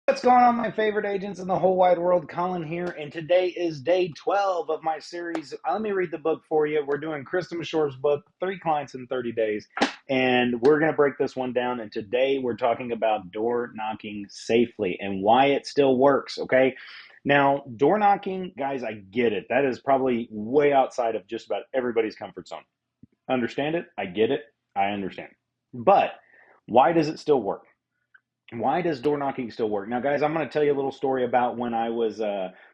What's going on, my favorite agents in the whole wide world? Colin here, and today is day 12 of my series. Let me read the book for you. We're doing Krista Mashore's book, Three Clients in 30 Days, and we're going to break this one down. And today we're talking about door knocking safely and why it still works, okay? Now, door knocking, guys, I get it. That is probably way outside of just about everybody's comfort zone. Understand it? I get it. I understand. But why does it still work? Why does door knocking still work? Now, guys, I'm going to tell you a little story about when I was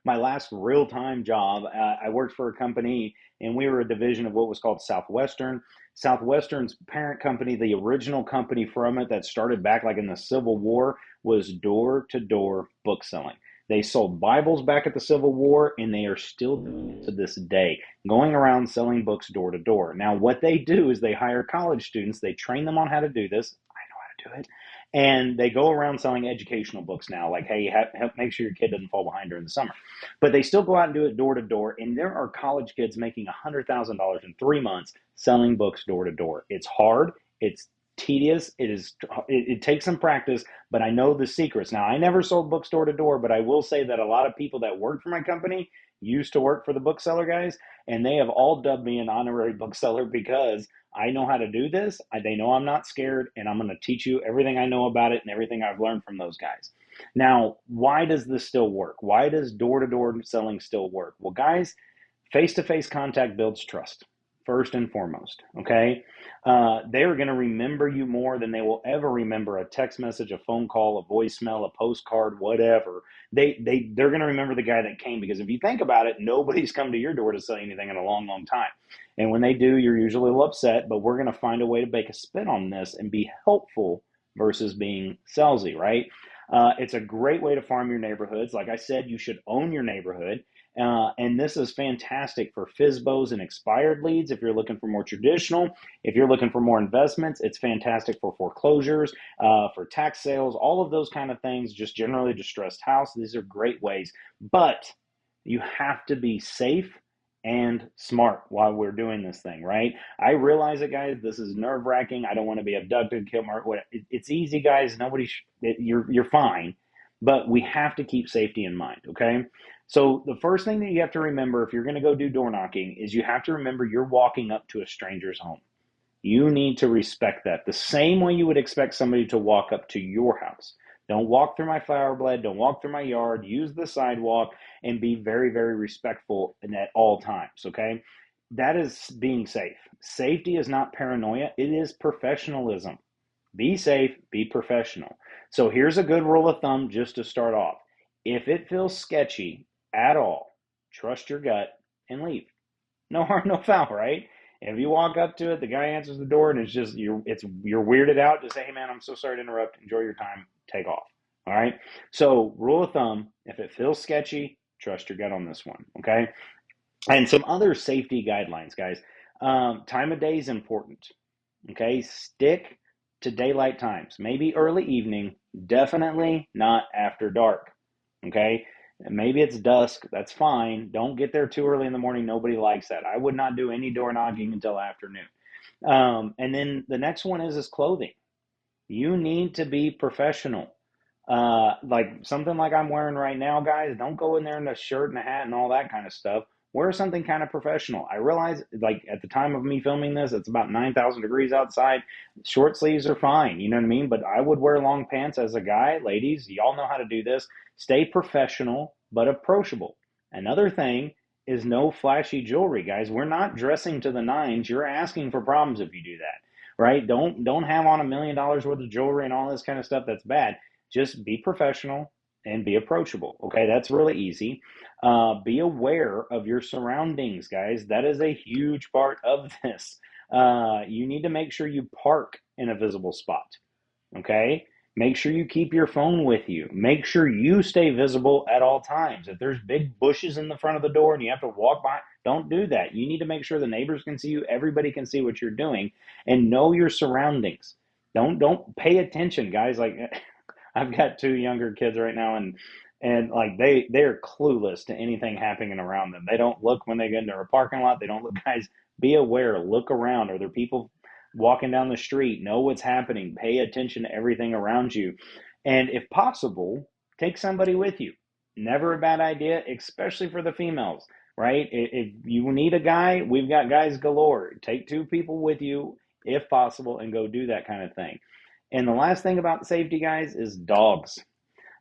my last real time job. I worked for a company, and we were a division of what was called Southwestern. Southwestern's parent company, the original company from it that started back like in the Civil War, was door to door book selling. They sold Bibles back at the Civil War, and they are still doing it to this day, going around selling books door to door. Now, what they do is they hire college students, they train them on how to do this. I know how to do it, and they go around selling educational books now, like, hey, make sure your kid doesn't fall behind during the summer. But they still go out and do it door to door, and there are college kids making $100,000 in 3 months selling books door to door. It's hard, it's tedious, it takes some practice, but I know the secrets. Now, I never sold books door to door, but I will say that a lot of people that worked for my company used to work for the bookseller guys, and they have all dubbed me an honorary bookseller because I know how to do this. They know I'm not scared, and I'm going to teach you everything I know about it and everything I've learned from those guys. Now, why does this still work? Why does door to door selling still work? Well, guys, face to face contact builds trust first and foremost. Okay, they are going to remember you more than they will ever remember a text message, a phone call, a voicemail, a postcard, whatever. They're going to remember the guy that came, because if you think about it, nobody's come to your door to sell anything in a long, long time. And when they do, you're usually a little upset. But we're going to find a way to make a spin on this and be helpful versus being salesy, right? It's a great way to farm your neighborhoods. Like I said, you should own your neighborhood. And this is fantastic for FISBOs and expired leads if you're looking for more traditional. If you're looking for more investments, it's fantastic for foreclosures, for tax sales, all of those kind of things, just generally distressed house. These are great ways. But you have to be safe and smart while we're doing this thing, right? I realize it, guys. This is nerve wracking. I don't want to be abducted, killed, or it's easy, guys. You're fine, but we have to keep safety in mind. Okay. So the first thing that you have to remember if you're going to go do door knocking is you have to remember you're walking up to a stranger's home. You need to respect that the same way you would expect somebody to walk up to your house. Don't walk through my flower bed. Don't walk through my yard. Use the sidewalk and be very, very respectful at all times. Okay. That is being safe. Safety is not paranoia, it is professionalism. Be safe, be professional. So here's a good rule of thumb just to start off. If it feels sketchy at all, trust your gut and leave. No harm, no foul, right? If you walk up to it, the guy answers the door, and you're weirded out. Just say, "Hey, man, I'm so sorry to interrupt. Enjoy your time. Take off." All right. So, rule of thumb: if it feels sketchy, trust your gut on this one. Okay. And some other safety guidelines, guys. Time of day is important. Okay. Stick to daylight times. Maybe early evening. Definitely not after dark. Okay. Maybe it's dusk. That's fine. Don't get there too early in the morning. Nobody likes that. I would not do any door knocking until afternoon. And then the next one is clothing. You need to be professional. Like something like I'm wearing right now, guys. Don't go in there in a shirt and a hat and all that kind of stuff. Wear something kind of professional. I realize, like at the time of me filming this, it's about 9,000 degrees outside. Short sleeves are fine, you know what I mean? But I would wear long pants as a guy. Ladies, y'all know how to do this. Stay professional but approachable. Another thing is no flashy jewelry, guys. We're not dressing to the nines. You're asking for problems if you do that, right? Don't have on $1 million worth of jewelry and all this kind of stuff. That's bad. Just be professional and be approachable. Okay, that's really easy. Be aware of your surroundings, guys. That is a huge part of this. You need to make sure you park in a visible spot. Okay, make sure you keep your phone with you. Make sure you stay visible at all times. If there's big bushes in the front of the door and you have to walk by, don't do that. You need to make sure the neighbors can see you, everybody can see what you're doing, and know your surroundings. Don't pay attention, guys. Like I've got two younger kids right now, and like they're clueless to anything happening around them. They don't look when they get into a parking lot. They don't look. Guys, be aware. Look around. Are there people walking down the street? Know what's happening. Pay attention to everything around you, and if possible, take somebody with you. Never a bad idea, especially for the females, right? If you need a guy, we've got guys galore. Take two people with you if possible and go do that kind of thing. And the last thing about safety, guys, is dogs.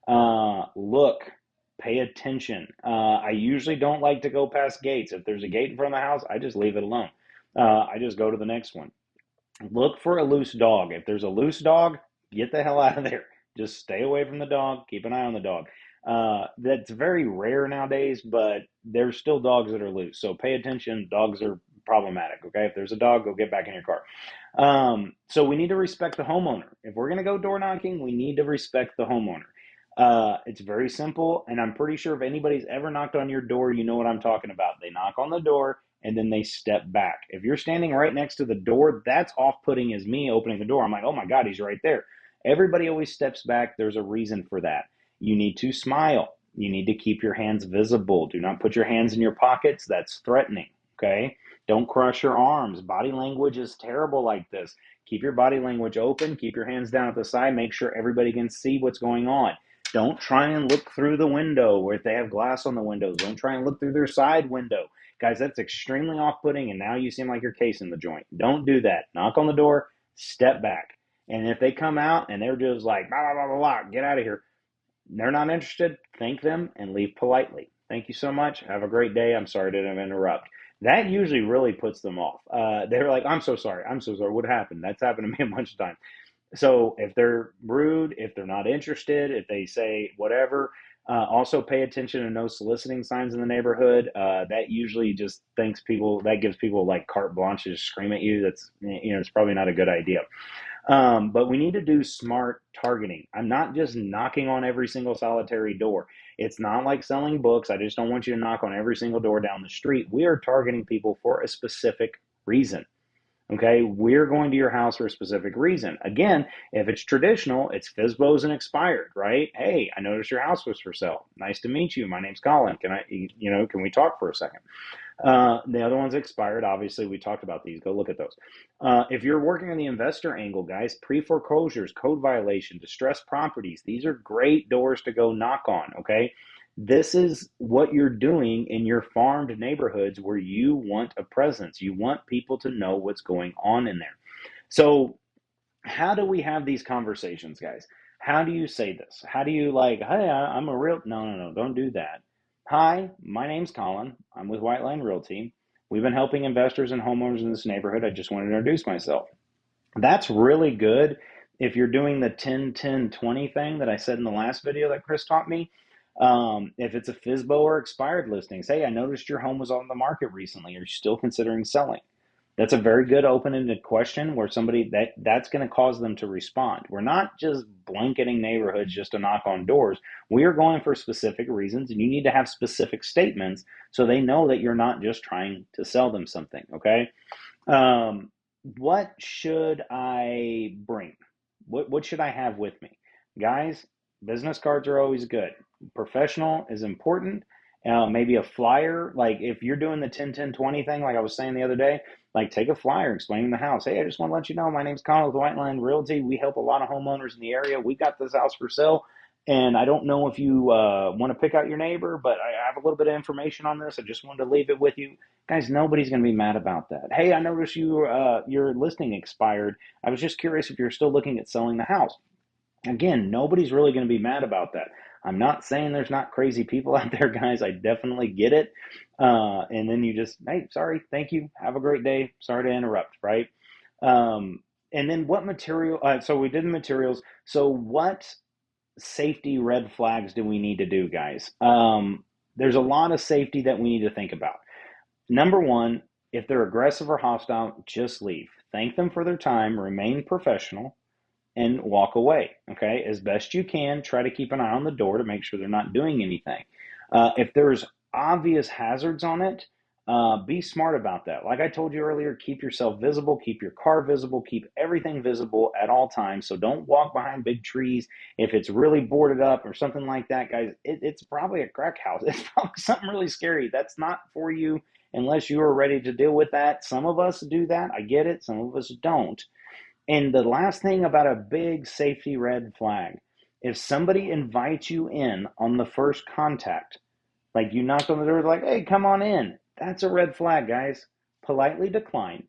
Look, pay attention. I usually don't like to go past gates. If there's a gate in front of the house, I just leave it alone. I just go to the next one. Look for a loose dog. If there's a loose dog, get the hell out of there. Just stay away from the dog. Keep an eye on the dog. That's very rare nowadays, but there's still dogs that are loose. So pay attention. Dogs are problematic. Okay. If there's a dog, go get back in your car. So we need to respect the homeowner. If we're going to go door knocking, we need to respect the homeowner. It's very simple. And I'm pretty sure if anybody's ever knocked on your door, you know what I'm talking about. They knock on the door and then they step back. If you're standing right next to the door, that's off-putting as me opening the door. I'm like, oh my God, he's right there. Everybody always steps back. There's a reason for that. You need to smile. You need to keep your hands visible. Do not put your hands in your pockets. That's threatening, okay? Don't cross your arms. Body language is terrible like this. Keep your body language open. Keep your hands down at the side. Make sure everybody can see what's going on. Don't try and look through the window or if they have glass on the windows. Don't try and look through their side window. Guys, that's extremely off-putting, and now you seem like you're casing the joint. Don't do that. Knock on the door, step back. And if they come out and they're just like, blah, blah, blah, blah, blah, get out of here, they're not interested, thank them and leave politely. Thank you so much. Have a great day. I'm sorry to interrupt. That usually really puts them off. They're like, I'm so sorry. I'm so sorry. What happened? That's happened to me a bunch of times. So if they're rude, if they're not interested, if they say whatever, also pay attention to no soliciting signs in the neighborhood. That usually just that gives people like carte blanche to scream at you. That's, it's probably not a good idea. But we need to do smart targeting. I'm not just knocking on every single solitary door. It's not like selling books. I just don't want you to knock on every single door down the street. We are targeting people for a specific reason. Okay, we're going to your house for a specific reason. Again, if it's traditional, it's FSBOs and expired, right? Hey, I noticed your house was for sale. Nice to meet you. My name's Colin. Can we talk for a second? The other ones expired. Obviously, we talked about these. Go look at those. If you're working on the investor angle, guys, pre-foreclosures, code violation, distressed properties, these are great doors to go knock on, okay? This is what you're doing in your farmed neighborhoods where you want a presence. You want people to know what's going on in there. So how do we have these conversations, guys? How do you say this? How do you like, hey, I'm a real, no, don't do that. Hi, my name's Colin. I'm with White Line Realty. We've been helping investors and homeowners in this neighborhood. I just wanted to introduce myself. That's really good if you're doing the 10-10-20 thing that I said in the last video that Chris taught me. If it's a FSBO or expired listings, hey, I noticed your home was on the market recently. Are you still considering selling? That's a very good open-ended question where somebody that's going to cause them to respond. We're not just blanketing neighborhoods just to knock on doors. We are going for specific reasons, and you need to have specific statements so they know that you're not just trying to sell them something, okay? What should I bring? What should I have with me? Guys, business cards are always good. Professional is important. Maybe a flyer, like if you're doing the 10-10-20 thing, like I was saying the other day, like take a flyer explaining the house. Hey, I just want to let you know my name's Colin with White Line Realty. We help a lot of homeowners in the area. We got this house for sale. And I don't know if you want to pick out your neighbor, but I have a little bit of information on this. I just wanted to leave it with you. Guys, nobody's going to be mad about that. Hey, I noticed your listing expired. I was just curious if you're still looking at selling the house. Again, nobody's really going to be mad about that. I'm not saying there's not crazy people out there, guys. I definitely get it. And then you just, hey, sorry, thank you. Have a great day. Sorry to interrupt, right? And then what material? So we did the materials. So what safety red flags do we need to do, guys? There's a lot of safety that we need to think about. Number one, if they're aggressive or hostile, just leave. Thank them for their time, remain professional, and walk away, okay? As best you can, try to keep an eye on the door to make sure they're not doing anything. If there's obvious hazards on it, be smart about that. Like I told you earlier, keep yourself visible, keep your car visible, keep everything visible at all times. So don't walk behind big trees. If it's really boarded up or something like that, guys, it's probably a crack house. It's probably something really scary. That's not for you unless you are ready to deal with that. Some of us do that. I get it. Some of us don't. And the last thing about a big safety red flag, If somebody invites you in on the first contact, like you knocked on the door, like, hey, come on in, that's a red flag, guys. Politely decline.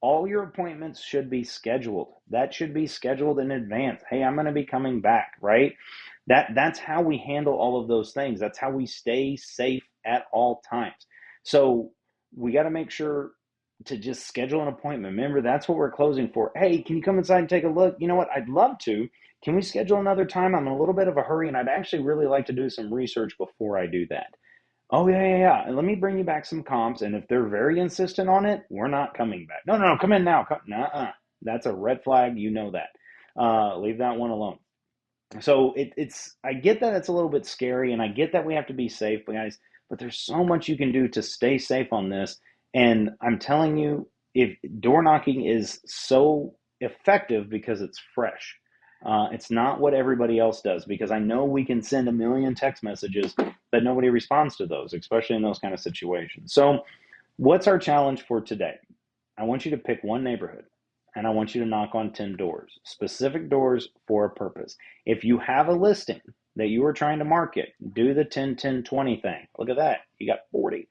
All your appointments should be scheduled. That should be scheduled in advance. Hey, I'm going to be coming back, right? That's how we handle all of those things. That's how we stay safe at all times. So we got to make sure to just schedule an appointment. Remember, that's what we're closing for. Hey, can you come inside and take a look? You know what? I'd love to. Can we schedule another time? I'm in a little bit of a hurry and I'd actually really like to do some research before I do that. Oh, yeah, yeah, yeah. And let me bring you back some comps. And if they're very insistent on it, we're not coming back. No, no, no, come in now. Nuh-uh. That's a red flag. You know that. Leave that one alone. So it's I get that it's a little bit scary, and I get that we have to be safe, guys. But there's so much you can do to stay safe on this. And I'm telling you, if door knocking is so effective because it's fresh. It's not what everybody else does, because I know we can send a million text messages, but nobody responds to those, especially in those kind of situations. So, what's our challenge for today? I want you to pick one neighborhood and I want you to knock on 10 doors, specific doors for a purpose. If you have a listing that you are trying to market, do the 10, 10, 20 thing. Look at that. You got 40.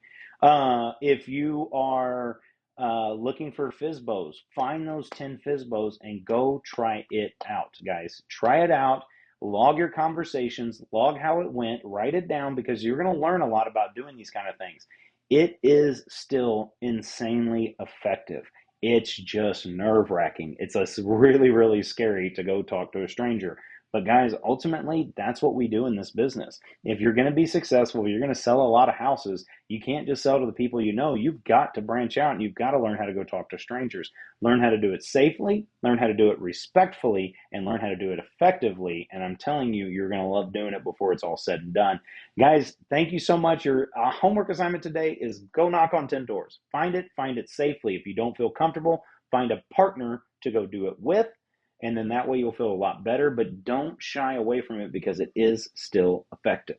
If you are looking for FISBOs, find those 10 FISBOs and go try it out, guys. Try it out. Log your conversations, log how it went, write it down, because you're going to learn a lot about doing these kind of things. It is still insanely effective. It's just nerve wracking. It's really, really scary to go talk to a stranger. But guys, ultimately, that's what we do in this business. If you're going to be successful, you're going to sell a lot of houses, you can't just sell to the people you know. You've got to branch out and you've got to learn how to go talk to strangers. Learn how to do it safely, learn how to do it respectfully, and learn how to do it effectively. And I'm telling you, you're going to love doing it before it's all said and done. Guys, thank you so much. Your homework assignment today is go knock on 10 doors. Find it safely. If you don't feel comfortable, find a partner to go do it with. And then that way you'll feel a lot better, but don't shy away from it because it is still effective.